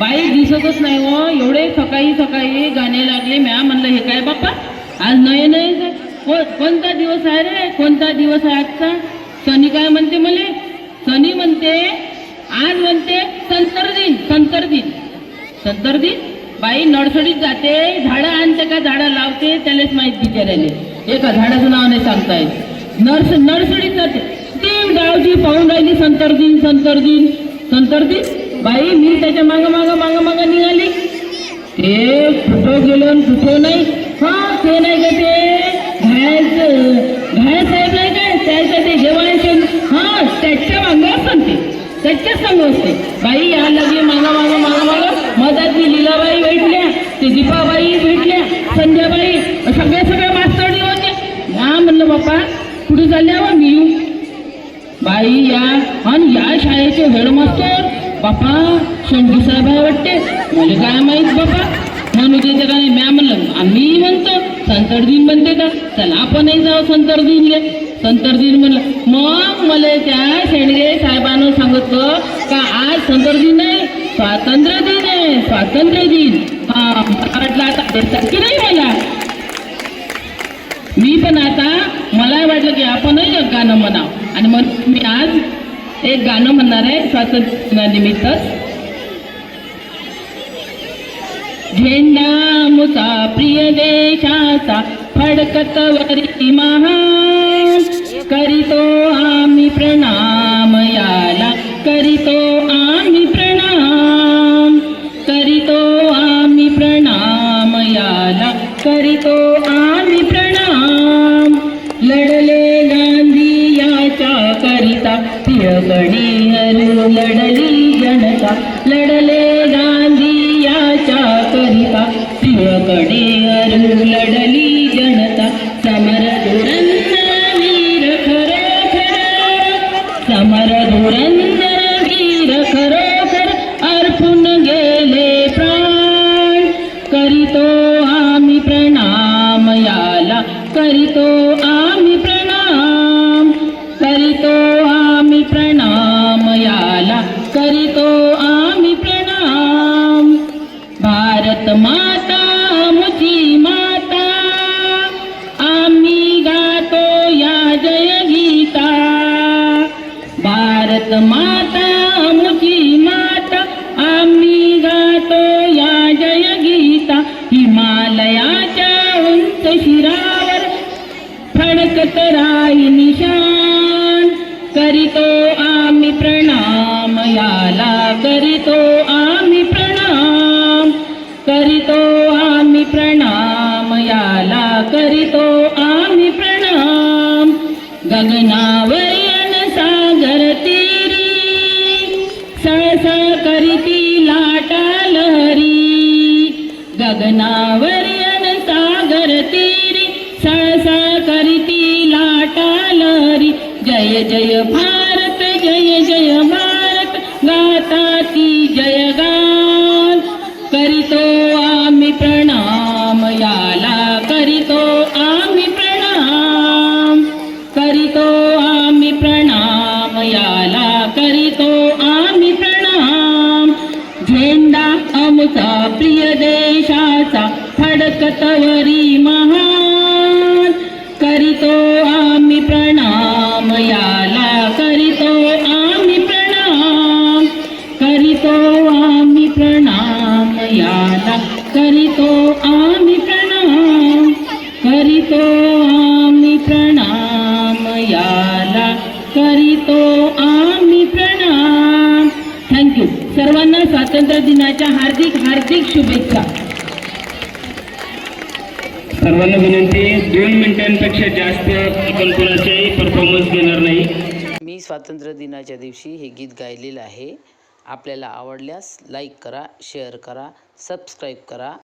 बाई दिसतच नाही हो. एवढे सकाळी सकाळी गाणे लागले. म्या म्हणलं हे काय बाप्पा आज नये नये कोणता दिवस आहे रे, कोणता दिवस आहे आजचा? शनी काय म्हणते मले? शनी म्हणते आज म्हणते संतर दिन, संतर दिन, संतर दिन. बाई नर्सरीत जाते, झाडं आणते का झाडं लावते त्यालाच माहीत बिचारायले. एका झाडाचं नाव नाही सांगता येत. नर्सरीत जाते, ती गावची पाहून राहिली संतर दिन, संतर दिन, संतर दिन. बाई मी त्याच्या मागं मागं मागं मागं निघाली. ते कुठं गेलं कुठं नाही. हा ते नाही का ते घाय साहेब नाही काय त्याच्या ते जेवायचे, हा त्याच्या मागं असतं ते, त्याच्या संग असते. बाई या लागली मागं मागं मागं मागं. मधात मी लीलाबाई भेटल्या, ते दीपाबाई भेटल्या, संध्याबाई, सगळ्या मास्तरणी होते. हा म्हणलं बाप्पा कुठे चालल्या मी येऊ. बाई या आणि या शाळेचे हेडमास्टर बापा शेंडी साहेब आहे वाटते. मला काय माहित बापा म्हणू देते का नाही. म्या म्हणलं आम्ही म्हणतो संतर दिन म्हणते का, चला आपणही जाऊ संतर दिनले. संतर दिन म्हणलं. मग मला त्या शेंडगे साहेबांना सांगितलं का आज संतर दिन नाही, स्वातंत्र्य दिन आहे, स्वातंत्र्य दिन. हा वाटलं आता देतात की नाही मला. मी पण आता मला वाटलं की आपणही एक गाणं म्हणावं आणि मग मी आज एक गाणं म्हणणार आहे स्वातंत्र्य दिनानिमित्त. झेंडा आमचा प्रिय देशाचा फडकत वरी महान, करीतो आम्ही प्रणाम याला, करीतो आम्ही प्रणाम, करीतो आम्ही प्रणाम याला, करीतो आम्ही प्रणाम. लढले गांधी याच्या करिता, प्रियगणी हरु लढली जनता, लढले गांधी याच्या करिता, प्रियगणी हरु लढली जनता. समर धुरंधर वीर खरोखर, समर धुरंधर वीर खरोखर, अर्पून गेले प्राण, करीतो आम्ही प्रणाम याला, करीतो आम्ही प्रणाम, करीतो आम्ही प्रणाम याला, करीतो आम्ही प्रणाम. भारत माता आमची माता, आम्ही गातो या जय गीता. भारत माता आमची माता, आम्ही गातो या जय गीता. हिमालयाच्या उंच शिरावर फडकत राही निशान, करीतो आम्ही प्रणाम याला, करीतो आम्ही प्रणाम, करीतो आम्ही प्रणाम याला, करीतो आम्ही प्रणाम. गगनावर सागर तीरी, सहसा करीती लाटा लहरी. गगनावर सागर तीरी, सहसा करीती लाटा लहरी. जय जय भारत, जय जय भारत, गाता ती जयगान. करीतो आम्ही प्रणाम याला, करीतो आम्ही प्रणाम, करीतो आम्ही प्रणाम याला, करीतो आम्ही प्रणाम. झेंडा आमचा प्रिय देशाचा फडकत वरी महान, करीतो आम्ही प्रणाम याला, करीतो आम्ही प्रणाम, करीतो आम्ही प्रणाम याला, करीतो आम्ही प्रणाम, करीतो आम्ही प्रणाम याला, करीतो आम्ही प्रणाम. थँक्यू. सर्वांना स्वातंत्र्य दिनाच्या हार्दिक हार्दिक शुभेच्छा. सर्वांना विनंती, 2 मिनिटांपेक्षा जास्त आपण कोणाचाही परफॉर्मन्स घेणार नाही. मी स्वातंत्र्य दिनाच्या दिवशी हे गीत गायलेलं आहे. आपल्याला आवडल्यास लाईक करा, शेअर करा, सबस्क्राईब करा.